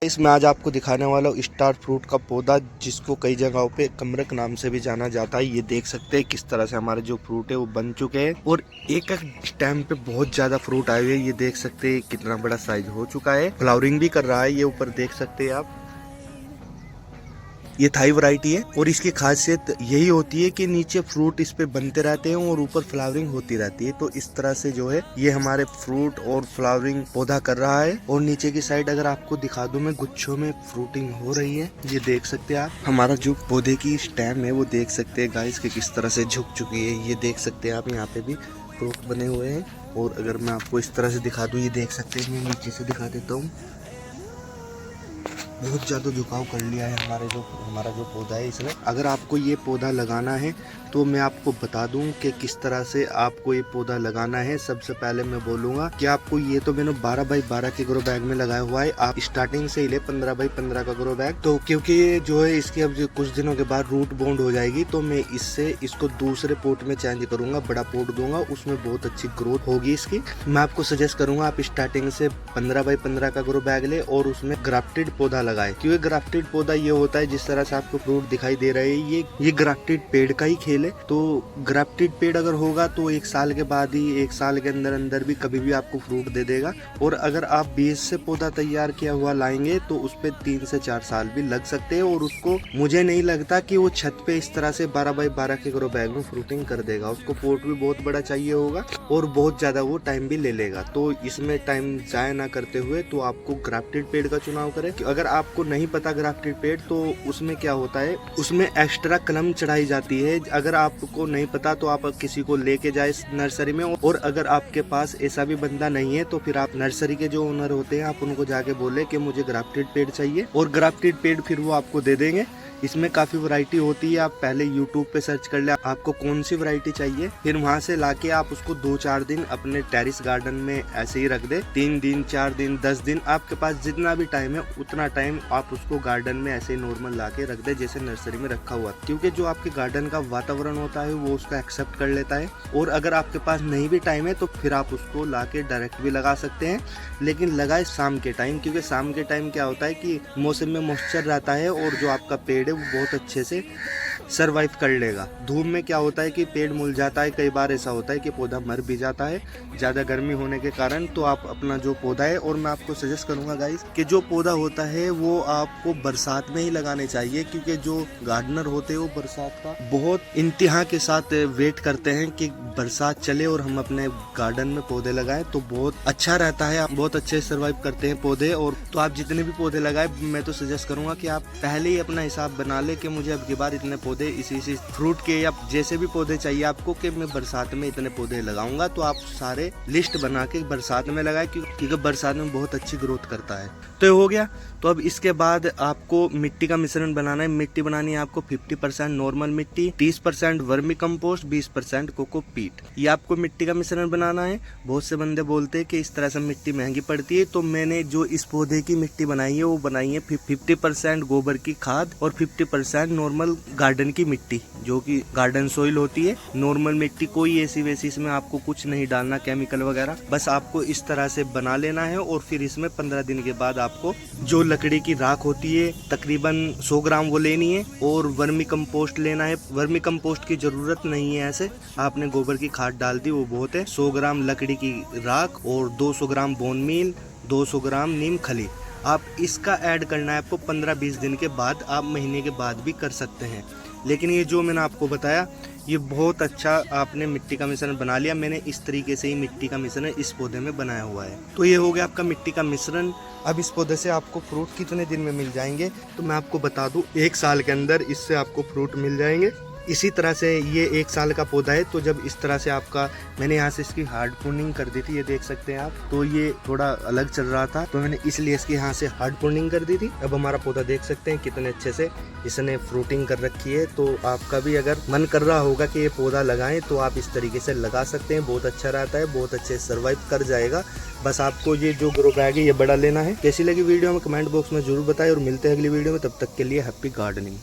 इसमें आज आपको दिखाने वाला हूँ स्टार फ्रूट का पौधा, जिसको कई जगहों पे कमरक नाम से भी जाना जाता है। ये देख सकते हैं किस तरह से हमारे जो फ्रूट है वो बन चुके हैं और एक एक स्टेम पे बहुत ज्यादा फ्रूट आए हुए हैं। ये देख सकते हैं कितना बड़ा साइज हो चुका है, फ्लावरिंग भी कर रहा है। ये ऊपर देख सकते हैं आप, ये थाई वैरायटी है और इसकी खासियत यही होती है कि नीचे फ्रूट इस पे बनते रहते हैं और ऊपर फ्लावरिंग होती रहती है। तो इस तरह से जो है ये हमारे फ्रूट और फ्लावरिंग पौधा कर रहा है। और नीचे की साइड अगर आपको दिखा दूं मैं, गुच्छों में फ्रूटिंग हो रही है। ये देख सकते हैं आप, हमारा जो पौधे की स्टेम है वो देख सकते हैं गाइस कि किस तरह से झुक चुकी है। ये देख सकते हैं आप, यहाँ पे भी फ्रूट बने हुए हैं। और अगर मैं आपको इस तरह से दिखा दूं, ये देख सकते हैं, मैं नीचे से दिखा देता हूँ, बहुत ज़्यादा झुकाव कर लिया है हमारा जो पौधा है इसने। अगर आपको ये पौधा लगाना है तो मैं आपको बता दूं कि किस तरह से आपको ये पौधा लगाना है। सबसे पहले मैं बोलूँगा कि आपको ये तो मैंने 12 बाई 12 के ग्रो बैग में लगाया हुआ है। आप स्टार्टिंग से ही ले 15 बाई 15 का ग्रो बैग। तो क्योंकि ये जो है इसकी अब कुछ दिनों के बाद रूट बाउंड हो जाएगी, तो मैं इसको दूसरे पोट में चेंज करूंगा, बड़ा पोट दूंगा, उसमें बहुत अच्छी ग्रोथ होगी इसकी। मैं आपको सजेस्ट करूंगा आप स्टार्टिंग से 15 बाई 15 का ग्रो बैग ले और उसमें ग्राफ्टेड पौधा लगाए। क्योंकि ग्राफ्टेड पौधा ये होता है, जिस तरह से आपको फ्रूट दिखाई दे रहे हैं, ये ग्राफ्टेड पेड़ का ही खेल है। तो ग्राफ्टेड पेड़ अगर होगा तो 1 साल के बाद ही, 1 साल के अंदर भी कभी भी आपको फ्रूट दे देगा। और अगर आप बीज से पौधा तैयार किया हुआ लाएंगे तो उस पे 3 से 4 साल भी लग सकते हैं। और उसको मुझे नहीं लगता कि वो छत पे इस तरह से 12 बाई 12 के ग्रो बैग में फ्रूटिंग कर देगा। उसको पोट भी बहुत बड़ा चाहिए होगा और बहुत ज्यादा वो टाइम भी ले लेगा। तो इसमें टाइम जाया ना करते हुए तो आपको ग्राफ्टेड पेड़ का चुनाव करें। अगर आपको नहीं पता ग्राफ्टेड पेड़, तो उसमें क्या होता है, उसमें एक्स्ट्रा कलम चढ़ाई जाती है। अगर आपको नहीं पता तो आप किसी को लेके जाए नर्सरी में। और अगर आपके पास ऐसा भी बंदा नहीं है तो फिर आप नर्सरी के जो ओनर होते हैं आप उनको जाके बोले कि मुझे ग्राफ्टेड पेड़ चाहिए, और ग्राफ्टेड पेड़ फिर वो आपको दे देंगे। इसमें काफी वैरायटी होती है। आप पहले YouTube पे सर्च कर ले आपको कौन सी वैरायटी चाहिए, फिर वहां से लाके आप उसको 2-4 दिन अपने टेरिस गार्डन में ऐसे ही रख दे। 3 दिन, 4 दिन, 10 दिन, आपके पास जितना भी टाइम है उतना टाइम आप उसको गार्डन में ऐसे ही नॉर्मल लाके रख दे, जैसे नर्सरी में रखा हुआ। क्योंकि जो आपके गार्डन का वातावरण होता है वो उसका एक्सेप्ट कर लेता है। और अगर आपके पास नहीं भी टाइम है तो फिर आप उसको लाके डायरेक्ट भी लगा सकते हैं, लेकिन लगाए शाम के टाइम। क्योंकि शाम के टाइम क्या होता है कि मौसम में मॉइस्चर रहता है और जो आपका पेड़ वो बहुत अच्छे से सरवाइव कर लेगा। धूप में क्या होता है कि पेड़ मुल जाता है, कई बार ऐसा होता है कि पौधा मर भी जाता है ज़्यादा गर्मी होने के कारण। तो आप अपना जो पौधा है, और मैं आपको सजेस्ट करूंगा गाइस कि जो पौधा होता है वो आपको बरसात में ही लगाने चाहिए। क्योंकि जो गार्डनर होते हैं वो बरसात का बहुत इंतहा के साथ वेट करते हैं कि बरसात चले और हम अपने गार्डन में पौधे लगाएं, तो बहुत अच्छा रहता है। आप बहुत अच्छे सर्वाइव करते हैं पौधे। और तो आप जितने भी पौधे लगाए, मैं तो सजेस्ट करूंगा कि आप पहले ही अपना हिसाब बना ले कि मुझे अब की बार इतने पौधे इसी फ्रूट के या जैसे भी पौधे चाहिए आपको, कि मैं बरसात में इतने पौधे लगाऊंगा। तो आप सारे लिस्ट बना के बरसात में लगाए, क्योंकि बरसात में बहुत अच्छी ग्रोथ करता है। तो ये हो गया। तो अब इसके बाद आपको मिट्टी का मिश्रण बनाना है। मिट्टी बनानी है आपको 50% नॉर्मल मिट्टी, 30% वर्मी कंपोस्ट, 20% कोकोपीट। ये आपको मिट्टी का मिश्रण बनाना है। बहुत से बंदे बोलते हैं कि इस तरह से मिट्टी महंगी पड़ती है, तो मैंने जो इस पौधे की मिट्टी बनाई है वो बनाई है 50% गोबर की खाद और 50% नॉर्मल गार्डन की मिट्टी, जो कि गार्डन सोइल होती है। नॉर्मल मिट्टी, कोई ऐसी वैसी इसमें आपको कुछ नहीं डालना, केमिकल वगैरह। बस आपको इस तरह से बना लेना है। और फिर इसमें 15 दिन के बाद आपको जो लकड़ी की राख होती है तकरीबन 100 ग्राम वो लेनी है, और वर्मी कंपोस्ट लेना है। वर्मी कंपोस्ट की जरूरत नहीं है, ऐसे आपने गोबर की खाद डाल दी वो बहुत है। 100 ग्राम लकड़ी की राख और 200 ग्राम बोन मील, 200 ग्राम नीम खली। आप इसका ऐड करना है आपको 15-20 दिन के बाद। आप महीने के बाद भी कर सकते हैं। लेकिन ये जो मैंने आपको बताया ये बहुत अच्छा आपने मिट्टी का मिश्रण बना लिया। मैंने इस तरीके से ही मिट्टी का मिश्रण इस पौधे में बनाया हुआ है। तो ये हो गया आपका मिट्टी का मिश्रण। अब इस पौधे से आपको फ्रूट कितने दिन में मिल जाएंगे, तो मैं आपको बता दूं, 1 साल के अंदर इससे आपको फ्रूट मिल जाएंगे। इसी तरह से ये 1 साल का पौधा है। तो जब इस तरह से आपका, मैंने यहाँ से इसकी हार्ड प्रूनिंग कर दी थी, ये देख सकते हैं आप। तो ये थोड़ा अलग चल रहा था तो मैंने इसलिए इसकी यहाँ से हार्ड प्रूनिंग कर दी थी। अब हमारा पौधा देख सकते हैं कितने अच्छे से इसने फ्रूटिंग कर रखी है। तो आपका भी अगर मन कर रहा होगा कि ये पौधा लगाएं तो आप इस तरीके से लगा सकते हैं। बहुत अच्छा रहता है, बहुत अच्छे सर्वाइव कर जाएगा। बस आपको ये जो ग्रो बैग है ये बड़ा लेना है। कैसी लगी वीडियो में कमेंट बॉक्स में जरूर बताएं, और मिलते हैं अगली वीडियो में। तब तक के लिए हैप्पी गार्डनिंग।